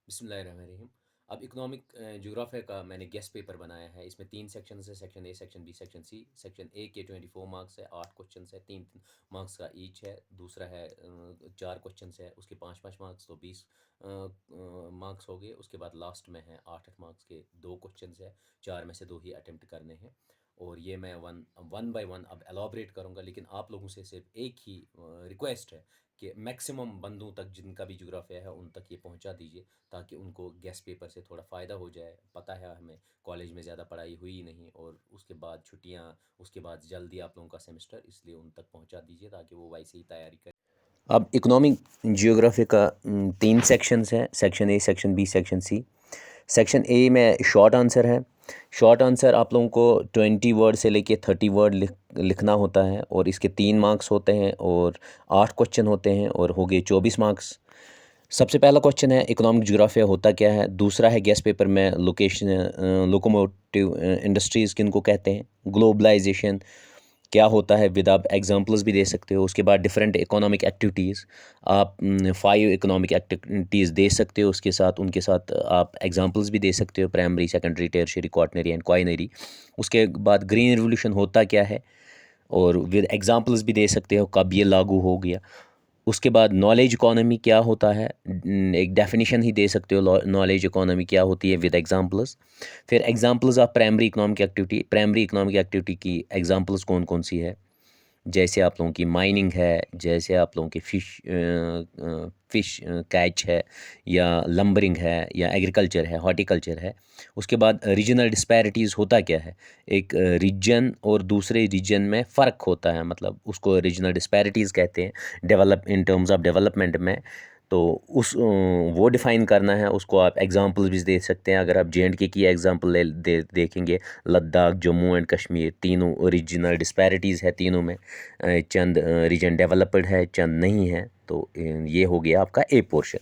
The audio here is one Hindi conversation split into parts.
बिस्मिल्लाहिर्रहमानिर्रहीम। अब इकोनॉमिक ज्योग्राफी का मैंने गेस्ट पेपर बनाया है। इसमें 3 सेक्शन है, section A, section B, section C. Section A के 24 मार्क्स है, 8 क्वेश्चन है, 3 मार्क्स का ईच है। दूसरा है 4 क्वेश्चन है, उसके 5-5 मार्क्स, तो 20 मार्क्स हो गए। उसके बाद लास्ट में है 8-8 मार्क्स के 2 क्वेश्चन है, 4 में से 2 ही अटेम्प्ट करने हैं। और ये मैं वन बाय वन अब एलाबरेट करूँगा, लेकिन आप लोगों से सिर्फ एक ही रिक्वेस्ट है कि मैक्सिमम बंदों तक जिनका भी ज्योग्राफिया है उन तक ये पहुंचा दीजिए, ताकि उनको गेस्ट पेपर से थोड़ा फ़ायदा हो जाए। पता है हमें कॉलेज में ज़्यादा पढ़ाई हुई नहीं, और उसके बाद छुट्टियां, उसके बाद जल्दी आप लोगों का सेमेस्टर, इसलिए उन तक पहुंचा दीजिए ताकि वो वैसे ही तैयारी करें। अब इकोनॉमिक जियोग्राफी का 3 सेक्शंस हैं, section A, section B, section C. Section A में शॉर्ट आंसर है। शॉर्ट आंसर आप लोगों को 20 वर्ड से लेके 30 वर्ड लिखना होता है, और इसके 3 मार्क्स होते हैं और 8 क्वेश्चन होते हैं, और हो गए 24 मार्क्स। सबसे पहला क्वेश्चन है इकोनॉमिक ज्योग्राफिया होता क्या है। दूसरा है गेस्ट पेपर में लोकेशन, लोकोमोटिव इंडस्ट्रीज़ किन को कहते हैं। ग्लोबलाइजेशन क्या होता है, विद आप एग्जांपल्स भी दे सकते हो। उसके बाद डिफरेंट इकोनॉमिक एक्टिविटीज़, आप 5 इकोनॉमिक एक्टिविटीज़ दे सकते हो, उसके साथ उनके साथ आप एग्जांपल्स भी दे सकते हो, primary, secondary, tertiary, quaternary and quinary. उसके बाद ग्रीन रिवोल्यूशन होता क्या है, और विद एग्जांपल्स भी दे सकते हो कब ये लागू हो गया। उसके बाद नॉलेज इकोनॉमी क्या होता है, एक डेफिनेशन ही दे सकते हो नॉलेज इकोनॉमी क्या होती है, विद एग्जांपल्स। फिर examples of primary economic activity, primary economic activity की एग्जांपल्स कौन कौन सी है। जैसे आप लोगों की माइनिंग है, जैसे आप लोगों की फ़िश कैच है, या लंबरिंग है, या एग्रीकल्चर है, हॉर्टिकल्चर है। उसके बाद रीजनल डिस्पैरिटीज़ होता क्या है, एक रीजन और दूसरे रीजन में फ़र्क होता है, मतलब उसको रीजनल डिस्पैरिटीज़ कहते हैं, develop in terms of development में। तो वो डिफ़ाइन करना है, उसको आप एग्जांपल भी दे सकते हैं। अगर आप जे.एंड.के की एग्जांपल देखेंगे, लद्दाख, जम्मू एंड कश्मीर, तीनों रीजनल डिस्पैरिटीज़ है, तीनों में चंद रीजन डेवलप्ड है, चंद नहीं है। तो ये हो गया आपका ए पोर्शन।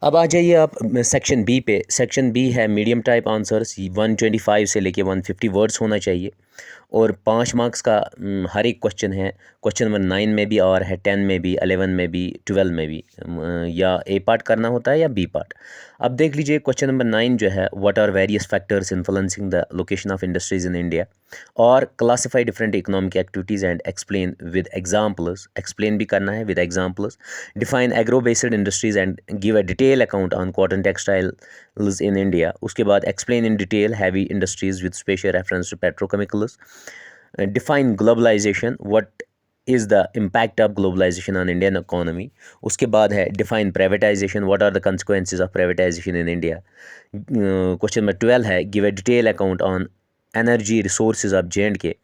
अब आ जाइए आप सेक्शन बी पे। सेक्शन बी है मीडियम टाइप आंसर्स, 125 से लेके 150 वर्ड्स होना चाहिए, और 5 मार्क्स का हर एक क्वेश्चन है। क्वेश्चन नंबर 9 में भी और है, 10 में भी, 11 में भी, 12 में भी, या ए पार्ट करना होता है या बी पार्ट। अब देख लीजिए क्वेश्चन नंबर 9 जो है, what are various factors influencing the location of industries in India, और classify different economic activities and explain with examples. Explain भी करना है with examples. Define agro based industries and give a detail account on cotton textiles in India. उसके बाद explain in detail heavy industries with special reference to petrochemicals. Define globalisation, what is the impact of globalisation on Indian economy. उसके बाद है define privatisation, what are the consequences of privatisation in India. Question number 12 है, give a detail account on energy resources of J and K,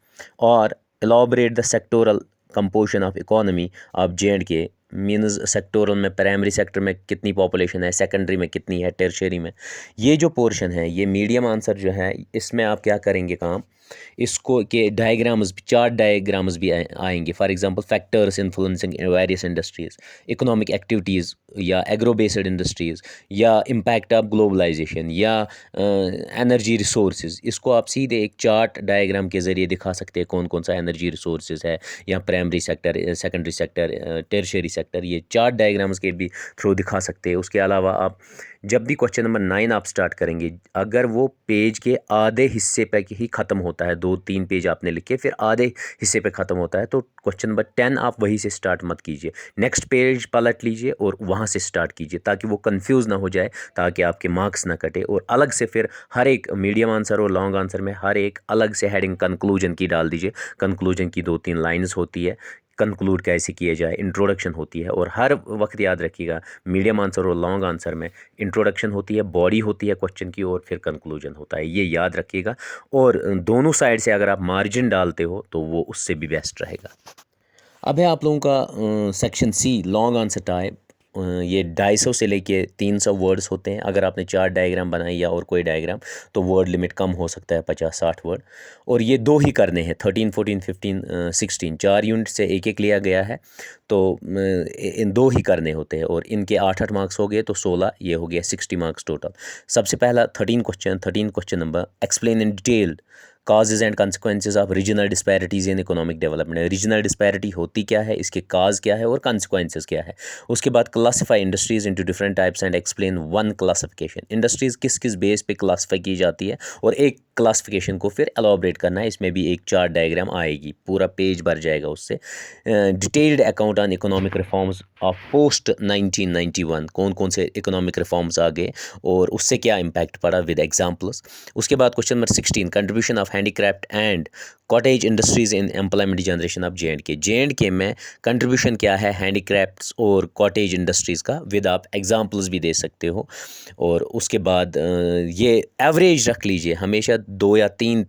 और elaborate the sectoral composition of economy of J&K। Means sectoral में प्राइमरी सेक्टर में कितनी पॉपुलेशन है, सेकेंडरी में कितनी है, टर्शियरी में। ये जो पोर्शन है, ये मीडियम आंसर जो है, इसमें आप क्या करेंगे काम, इसको के डायग्राम्स, चार्ट डायग्राम्स भी आएंगे। For example factors influencing various industries, economic activities, या एग्रो बेस्ड इंडस्ट्रीज़, या इम्पैक्ट ऑफ ग्लोबलाइजेशन, या एनर्जी रिसोर्सेज। इसको आप सीधे एक चार्ट डायग्राम के ज़रिए दिखा सकते हैं कौन कौन सा एनर्जी रिसोर्सेज है, या primary sector, secondary sector, tertiary sector. ये चार्ट डायग्राम्स के भी थ्रू दिखा सकते हैं। उसके अलावा आप जब भी क्वेश्चन नंबर 9 आप स्टार्ट करेंगे, अगर वो पेज के आधे हिस्से पे ही ख़त्म होता है, 2-3 पेज आपने लिखे फिर आधे हिस्से पे ख़त्म होता है, तो क्वेश्चन नंबर 10 आप वहीं से स्टार्ट मत कीजिए, नेक्स्ट पेज पलट लीजिए और वहाँ से स्टार्ट कीजिए, ताकि वो कंफ्यूज ना हो जाए, ताकि आपके मार्क्स ना कटे। और अलग से फिर हर एक मीडियम आंसर और लॉन्ग आंसर में हर एक अलग से हेडिंग कंक्लूजन की डाल दीजिए। कंक्लूजन की 2-3 लाइन्स होती है, कंक्लूड कैसे किए जाए, इंट्रोडक्शन होती है। और हर वक्त याद रखिएगा, मीडियम आंसर और लॉन्ग आंसर में इंट्रोडक्शन होती है, बॉडी होती है क्वेश्चन की, और फिर कंक्लूजन होता है, ये याद रखिएगा। और दोनों साइड से अगर आप मार्जिन डालते हो तो वो उससे भी बेस्ट रहेगा। अब है आप लोगों का section C, long answer type. ये 250 से लेके 300 वर्ड्स होते हैं। अगर आपने 4 डायग्राम बनाई या और कोई डायग्राम, तो वर्ड लिमिट कम हो सकता है, 50-60 वर्ड। और ये 2 ही करने हैं, 13, 14, 15, 16, 4 यूनिट से एक एक लिया गया है। तो इन 2 ही करने होते हैं, और इनके 8-8 मार्क्स हो गए तो 16, ये हो गया 60 मार्क्स टोटल। सबसे पहला 13 question number, explain in detail causes and consequences of regional disparities in economic development, regional disparity होती क्या है, इसके काज क्या है और कंसिक्वेंसेज क्या है। उसके बाद classify industries into different types and explain one classification, industries किस किस बेस पे क्लासीफाई की जाती है और एक क्लासिफिकेशन को फिर एलाबोरेट करना है। इसमें भी एक चार्ट डायग्राम आएगी, पूरा पेज भर जाएगा उससे। Detailed account on economic reforms of post 1991, कौन कौन से इकोनॉमिक रिफॉर्म्स आ गए और उससे क्या इम्पैक्ट पड़ा विद एग्जांपल्स। उसके बाद question number 16, contribution of handicraft and cottage industries in employment generation of J and के में कंट्रीब्यूशन क्या है हैंडीक्राफ्ट्स और कॉटेज इंडस्ट्रीज़ का, विद आप एग्जांपल्स भी दे सकते हो। और उसके बाद ये एवरेज रख लीजिए, हमेशा 2 या 3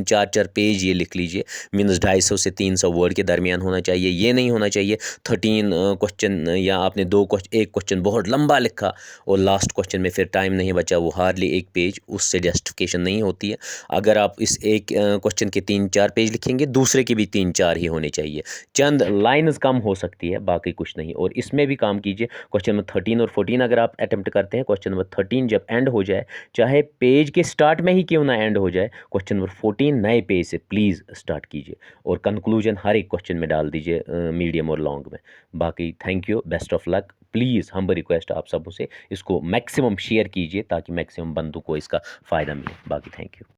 4 4 पेज ये लिख लीजिए, मीन्स 250 से 300 वर्ड के दरमियान होना चाहिए। ये नहीं होना चाहिए 13 क्वेश्चन या आपने एक क्वेश्चन बहुत लंबा लिखा और लास्ट क्वेश्चन में फिर टाइम नहीं बचा, वो हार्डली एक पेज, उससे जस्टिफिकेशन नहीं होती है। अगर आप इस एक क्वेश्चन के 3 4 पेज लिखेंगे, दूसरे के भी 3 4 ही होने चाहिए, चंद लाइन्स कम हो सकती है, बाकी कुछ नहीं। और इसमें भी काम कीजिए, क्वेश्चन नंबर 13 और 14 अगर आप अटेम्प्ट करते हैं, क्वेश्चन नंबर 13 जब एंड हो जाए, चाहे पेज के स्टार्ट में ही क्यों ना एंड हो जाए, क्वेश्चन नंबर 14 नए पेज से प्लीज़ स्टार्ट कीजिए और कंक्लूजन हर एक क्वेश्चन में डाल दीजिए, मीडियम और लॉन्ग में। बाकी thank you, best of luck. Please हम रिक्वेस्ट आप सबों से इसको मैक्सिमम शेयर कीजिए ताकि मैक्सिमम बंदों को इसका फ़ायदा मिले। बाकी थैंक यू।